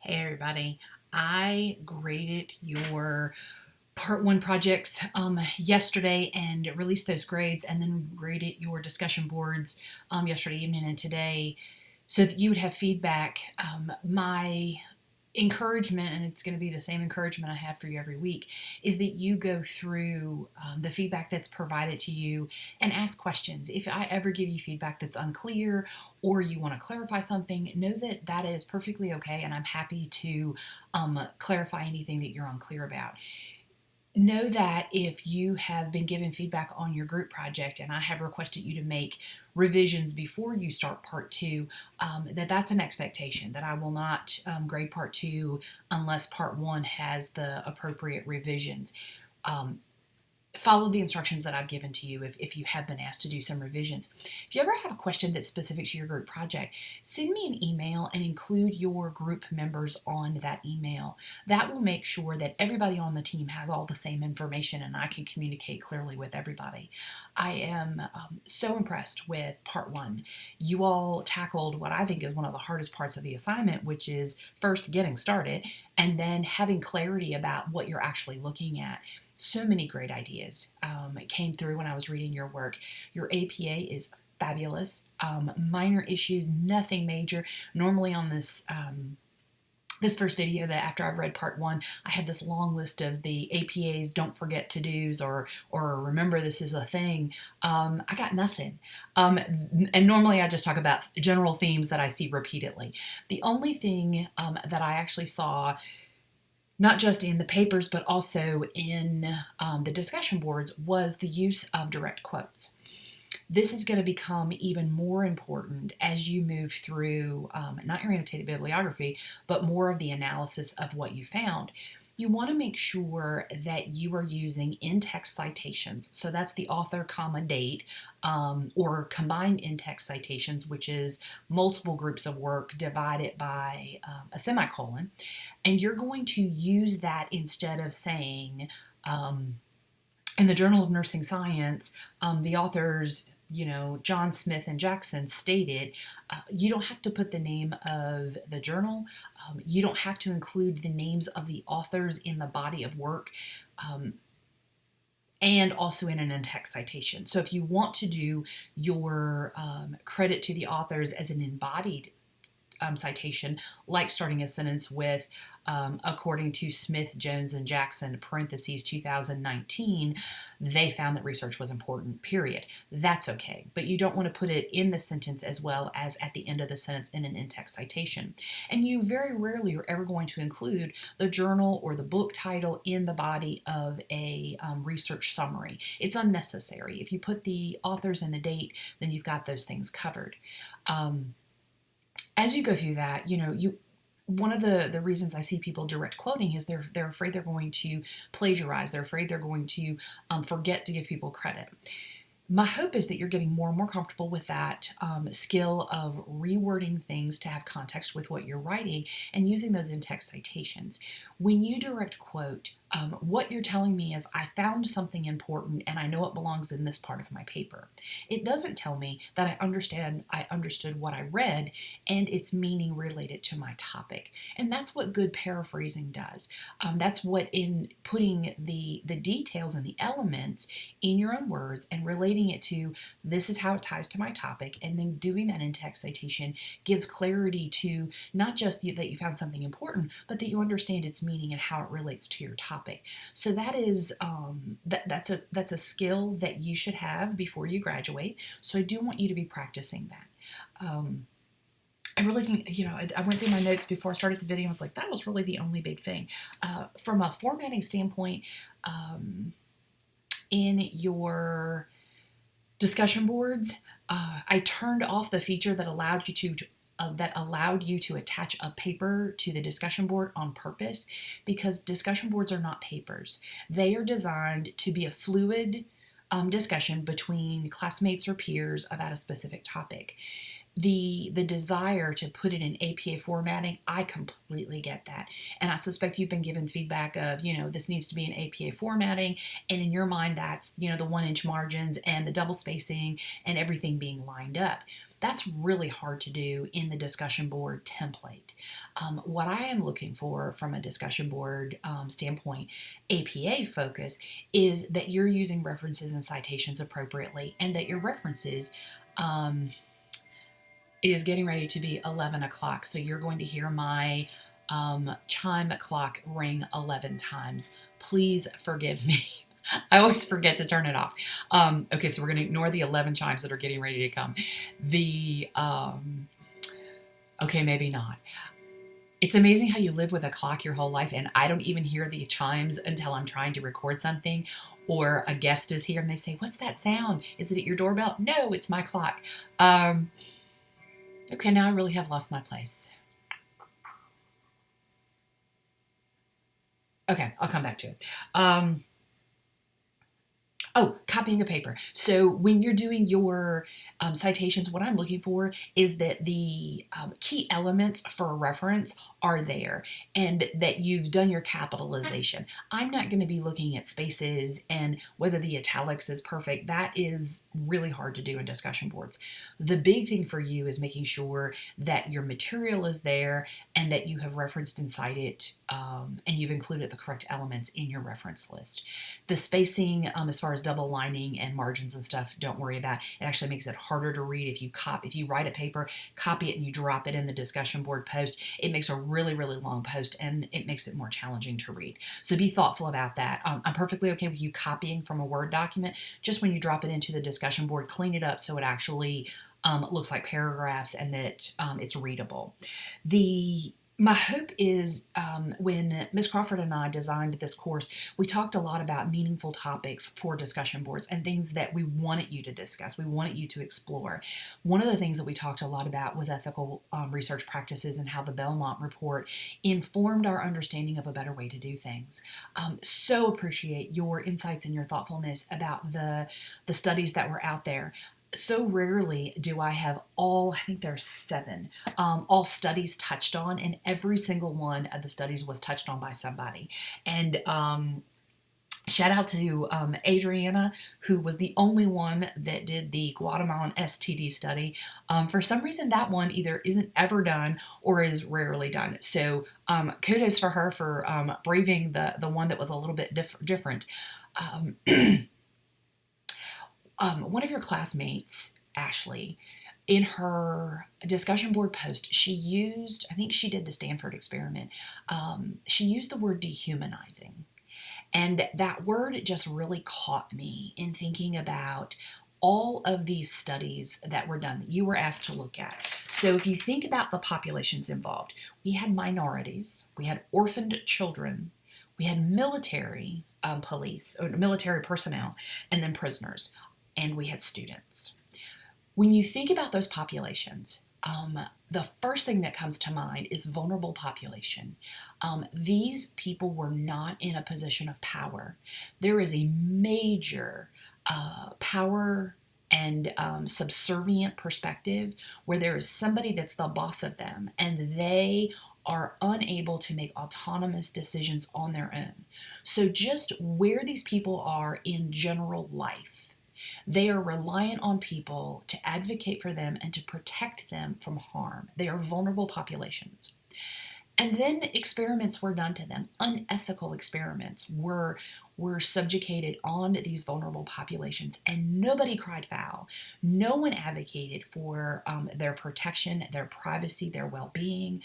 Hey everybody, I graded your part one projects yesterday and released those grades, and then graded your discussion boards yesterday evening and today so that you would have feedback. My encouragement, and it's going to be the same encouragement I have for you every week, is that you go through the feedback that's provided to you and ask questions. If I ever give you feedback that's unclear or you want to clarify something, know that that is perfectly okay, and I'm happy to clarify anything that you're unclear about. Know that if you have been given feedback on your group project and I have requested you to make revisions before you start part two, that's an expectation that I will not grade part two unless part one has the appropriate revisions. Um, Follow the instructions that I've given to you if you have been asked to do some revisions. If you ever have a question that's specific to your group project, send me an email and include your group members on that email. That will make sure that everybody on the team has all the same information and I can communicate clearly with everybody. I am so impressed with part one. You all tackled what I think is one of the hardest parts of the assignment, which is first getting started and then having clarity about what you're actually looking at. So many great ideas came through when I was reading your work. Your APA is fabulous. Minor issues, nothing major. Normally on this first video, that after I've read part one, I have this long list of the APA's don't forget to do's or remember this is a thing. I got nothing. And normally I just talk about general themes that I see repeatedly. The only thing that I actually saw, not just in the papers, but also in the discussion boards, was the use of direct quotes. This is going to become even more important as you move through not your annotated bibliography, but more of the analysis of what you found. You want to make sure that you are using in-text citations. So that's the author, comma, date, or combined in-text citations, which is multiple groups of work divided by a semicolon. And you're going to use that instead of saying, in the Journal of Nursing Science, the authors, John Smith and Jackson stated, you don't have to put the name of the journal. You don't have to include the names of the authors in the body of work. And also in an in-text citation. So if you want to do your credit to the authors as an embodied citation, like starting a sentence with, according to Smith, Jones, and Jackson, parentheses 2019, they found that research was important, period. That's okay. But you don't want to put it in the sentence as well as at the end of the sentence in an in-text citation. And you very rarely are ever going to include the journal or the book title in the body of a research summary. It's unnecessary. If you put the authors and the date, then you've got those things covered. As you go through that, one of the reasons I see people direct quoting is they're afraid they're going to plagiarize. They're afraid they're going to forget to give people credit. My hope is that you're getting more and more comfortable with that skill of rewording things to have context with what you're writing and using those in-text citations. When you direct quote, what you're telling me is I found something important and I know it belongs in this part of my paper. It doesn't tell me that I understood what I read and its meaning related to my topic. And that's what good paraphrasing does. That's what, in putting the details and the elements in your own words and relating it to this is how it ties to my topic, and then doing that in text citation gives clarity to not just that you found something important, but that you understand its meaning and how it relates to your topic. So that is that's a skill that you should have before you graduate. So I do want you to be practicing that. I really think, I went through my notes before I started the video and was like, that was really the only big thing. From a formatting standpoint, in your discussion boards, I turned off the feature that allowed you to attach a paper to the discussion board on purpose, because discussion boards are not papers. They are designed to be a fluid discussion between classmates or peers about a specific topic. The desire to put it in APA formatting, I completely get that. And I suspect you've been given feedback of, this needs to be in APA formatting. And in your mind, that's, the 1-inch margins and the double spacing and everything being lined up. That's really hard to do in the discussion board template. What I am looking for from a discussion board standpoint, APA focus, is that you're using references and citations appropriately, and that your references, um, it is getting ready to be 11 o'clock, so you're going to hear my chime clock ring 11 times. Please forgive me. I always forget to turn it off. Okay, so we're going to ignore the 11 chimes that are getting ready to come. Okay, maybe not. It's amazing how you live with a clock your whole life, and I don't even hear the chimes until I'm trying to record something, or a guest is here and they say, "What's that sound? Is it your doorbell?" No, it's my clock. Okay, now I really have lost my place. Okay, I'll come back to it. Oh, copying a paper. So when you're doing your citations, what I'm looking for is that the key elements for a reference are there, and that you've done your capitalization. I'm not going to be looking at spaces and whether the italics is perfect. That is really hard to do in discussion boards. The big thing for you is making sure that your material is there and that you have referenced and cited, and you've included the correct elements in your reference list. The spacing, as far as double lining and margins and stuff, don't worry about. It actually makes it harder to read if you write a paper, copy it, and you drop it in the discussion board post. It makes a really, really long post, and it makes it more challenging to read. So be thoughtful about that. I'm perfectly okay with you copying from a Word document. Just when you drop it into the discussion board, clean it up so it actually looks like paragraphs and that it's readable. My hope is when Ms. Crawford and I designed this course, we talked a lot about meaningful topics for discussion boards and things that we wanted you to discuss, we wanted you to explore. One of the things that we talked a lot about was ethical research practices and how the Belmont report informed our understanding of a better way to do things. So appreciate your insights and your thoughtfulness about the studies that were out there. So rarely do I have I think there's 7, all studies touched on, and every single one of the studies was touched on by somebody. And shout out to Adriana, who was the only one that did the Guatemalan STD study. For some reason, that one either isn't ever done or is rarely done. So kudos for her for braving the one that was a little bit different. One of your classmates, Ashley, in her discussion board post, I think she did the Stanford experiment, she used the word dehumanizing. And that word just really caught me in thinking about all of these studies that were done that you were asked to look at. So if you think about the populations involved, we had minorities, we had orphaned children, we had military police, or military personnel, and then prisoners, and we had students. When you think about those populations, the first thing that comes to mind is vulnerable population. These people were not in a position of power. There is a major power and subservient perspective where there is somebody that's the boss of them, and they are unable to make autonomous decisions on their own. So just where these people are in general life, they are reliant on people to advocate for them and to protect them from harm. They are vulnerable populations. And then experiments were done to them. Unethical experiments were subjugated on these vulnerable populations, and nobody cried foul. No one advocated for their protection, their privacy, their well-being.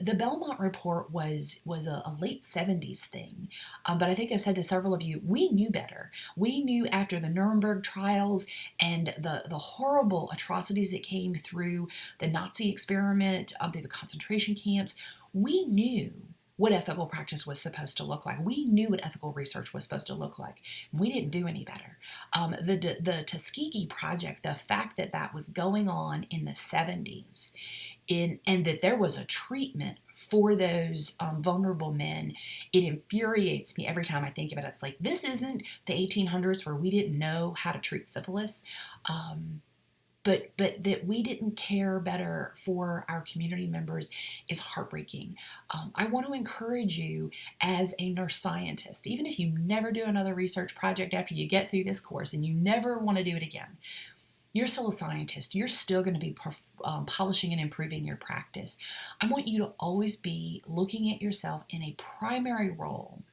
The Belmont report was a late 70s thing, but I think I said to several of you, we knew better. We knew after the Nuremberg trials and the horrible atrocities that came through the Nazi experiment, through the concentration camps, we knew what ethical practice was supposed to look like. We knew what ethical research was supposed to look like. We didn't do any better. The Tuskegee Project, the fact that that was going on in the 70s, and that there was a treatment for those vulnerable men, it infuriates me every time I think about it. It's like, this isn't the 1800s where we didn't know how to treat syphilis, but that we didn't care better for our community members is heartbreaking. I want to encourage you as a nurse scientist, even if you never do another research project after you get through this course and you never want to do it again, You're still a scientist. You're still going to be polishing and improving your practice. I want you to always be looking at yourself in a primary role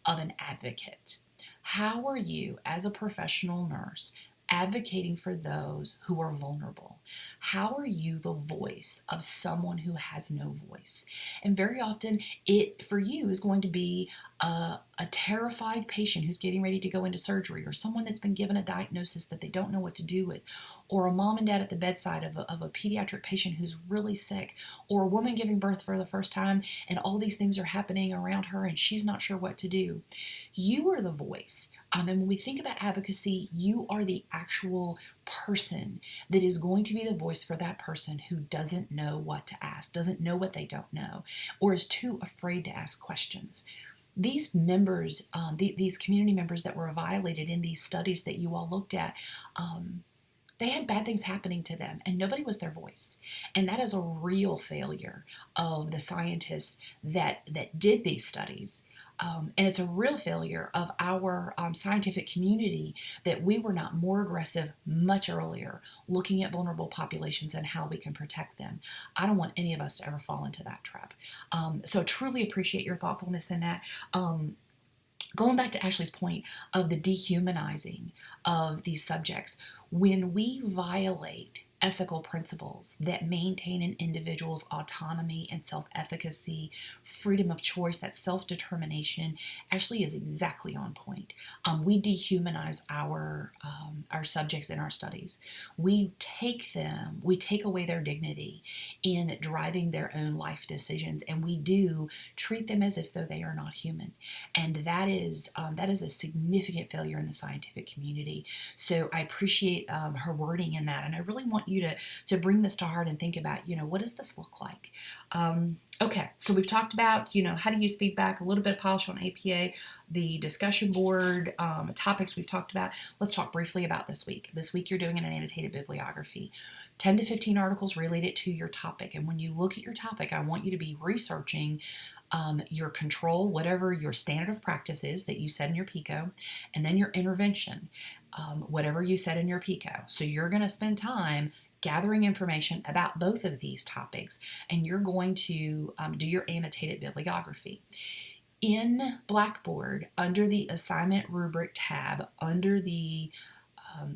of an advocate. How are you, as a professional nurse, advocating for those who are vulnerable? How are you the voice of someone who has no voice? And very often, it for you is going to be a terrified patient who's getting ready to go into surgery, or someone that's been given a diagnosis that they don't know what to do with, or a mom and dad at the bedside of a pediatric patient who's really sick, or a woman giving birth for the first time, and all these things are happening around her and she's not sure what to do. You are the voice. And when we think about advocacy, you are the actual person that is going to be the voice for that person who doesn't know what to ask, doesn't know what they don't know, or is too afraid to ask questions. These members, these community members that were violated in these studies that you all looked at, they had bad things happening to them and nobody was their voice. And that is a real failure of the scientists that did these studies. And it's a real failure of our scientific community that we were not more aggressive much earlier, looking at vulnerable populations and how we can protect them. I don't want any of us to ever fall into that trap. So truly appreciate your thoughtfulness in that. Going back to Ashley's point of the dehumanizing of these subjects, when we violate ethical principles that maintain an individual's autonomy and self-efficacy, freedom of choice, that self-determination, Ashley is exactly on point. We dehumanize our subjects in our studies. We take away their dignity in driving their own life decisions, and we do treat them as if though they are not human. And that is a significant failure in the scientific community. So I appreciate her wording in that, and I really want you to bring this to heart and think about, what does this look like? Okay, so we've talked about, how to use feedback, a little bit of polish on APA, the discussion board, topics we've talked about. Let's talk briefly about this week. This week you're doing an annotated bibliography. 10 to 15 articles related to your topic. And when you look at your topic, I want you to be researching your control, whatever your standard of practice is that you set in your PICO, and then your intervention, whatever you set in your PICO. So you're going to spend time gathering information about both of these topics, and you're going to do your annotated bibliography. In Blackboard, under the assignment rubric tab, under the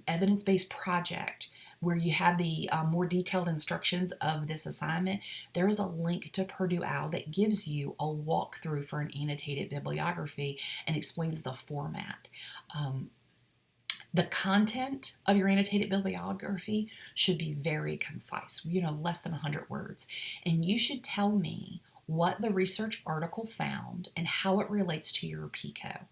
evidence-based project, where you have the more detailed instructions of this assignment, there is a link to Purdue OWL that gives you a walkthrough for an annotated bibliography and explains the format. The content of your annotated bibliography should be very concise, less than 100 words. And you should tell me what the research article found and how it relates to your PICO.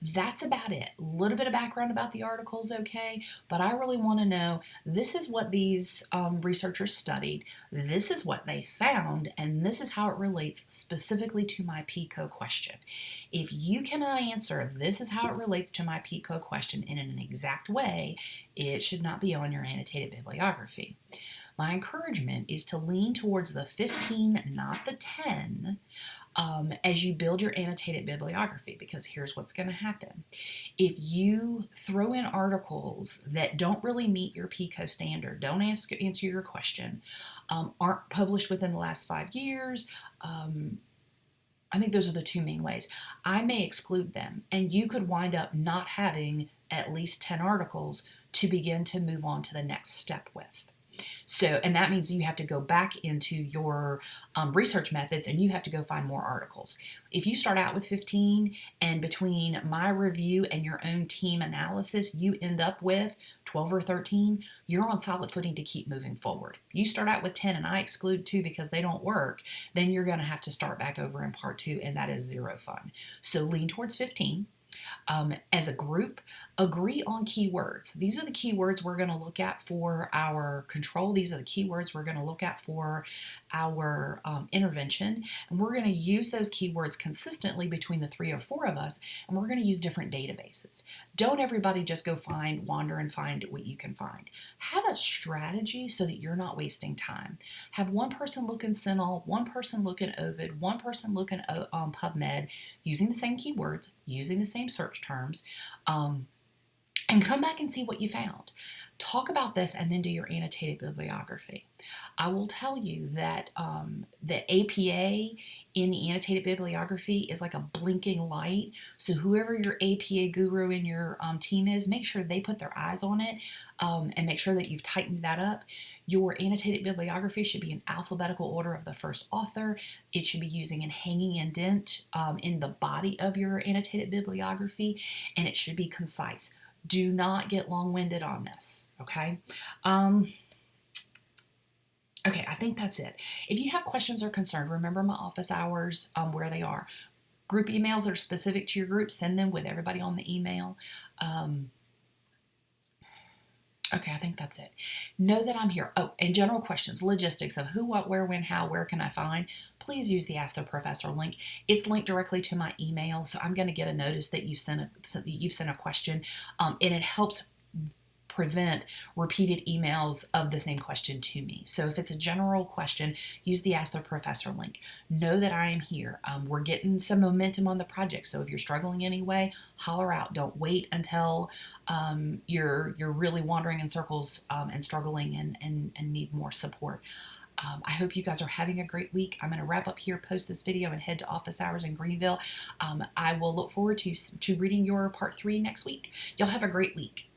That's about it. A little bit of background about the article is okay, but I really want to know, this is what these researchers studied, this is what they found, and this is how it relates specifically to my PICO question. If you cannot answer, this is how it relates to my PICO question in an exact way, it should not be on your annotated bibliography. My encouragement is to lean towards the 15, not the 10, as you build your annotated bibliography, because here's what's going to happen. If you throw in articles that don't really meet your PICO standard, don't answer your question, aren't published within the last 5 years, I think those are the two main ways. I may exclude them, and you could wind up not having at least 10 articles to begin to move on to the next step with. So, and that means you have to go back into your research methods and you have to go find more articles. If you start out with 15 and between my review and your own team analysis, you end up with 12 or 13, you're on solid footing to keep moving forward. If you start out with 10 and I exclude 2 because they don't work, then you're going to have to start back over in part 2, and that is zero fun. So lean towards 15. As a group, agree on keywords. These are the keywords we're going to look at for our control. These are the keywords we're going to look at for our intervention. And we're going to use those keywords consistently between the 3 or 4 of us, and we're going to use different databases. Don't everybody just go wander and find what you can find. Have a strategy so that you're not wasting time. Have one person look in CINAHL, one person look in Ovid, one person look in PubMed, using the same keywords, using the same search terms. and come back and see what you found. Talk about this and then do your annotated bibliography. I will tell you that the APA in the annotated bibliography is like a blinking light. So whoever your APA guru in your team is, make sure they put their eyes on it and make sure that you've tightened that up. Your annotated bibliography should be in alphabetical order of the first author. It should be using a hanging indent in the body of your annotated bibliography, and it should be concise. Do not get long-winded on this, okay? Okay, I think that's it. If you have questions or concerns, remember my office hours, where they are. Group emails that are specific to your group, send them with everybody on the email. Okay, I think that's it. Know that I'm here. Oh, and general questions, logistics of who, what, where, when, how, where can I find? Please use the Ask the Professor link. It's linked directly to my email, so I'm going to get a notice that you've sent a question, and it helps prevent repeated emails of the same question to me. So if it's a general question, use the Ask the Professor link. Know that I am here. We're getting some momentum on the project, so if you're struggling anyway, holler out. Don't wait until you're really wandering in circles and struggling and need more support. I hope you guys are having a great week. I'm going to wrap up here, post this video, and head to office hours in Greenville. I will look forward to reading your part 3 next week. Y'all have a great week.